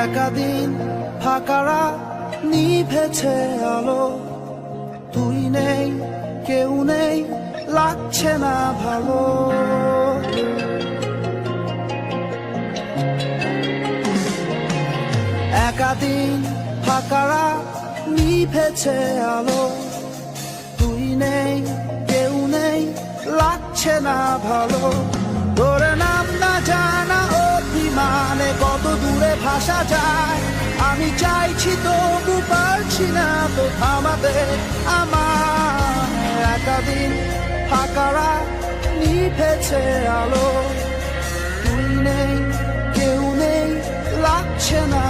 একাদিন ফাঁকারা নিভেছে আলো, তুই নেই কেউ নেই লাগছে না ভালো। একাদিন ফাঁকারা নিভেছে আলো, তুই নেই কেউ নেই লাগছে না ভালো। তোর নাম না জানা অভিমানে কত দূরে ভাসা যায়, আমি চাইছি তবু পারছি না তো থামাতে আমার। একাদিন ফাঁকারা নিভেছে আলো, তুই নেই কেউ নেই লাগছে না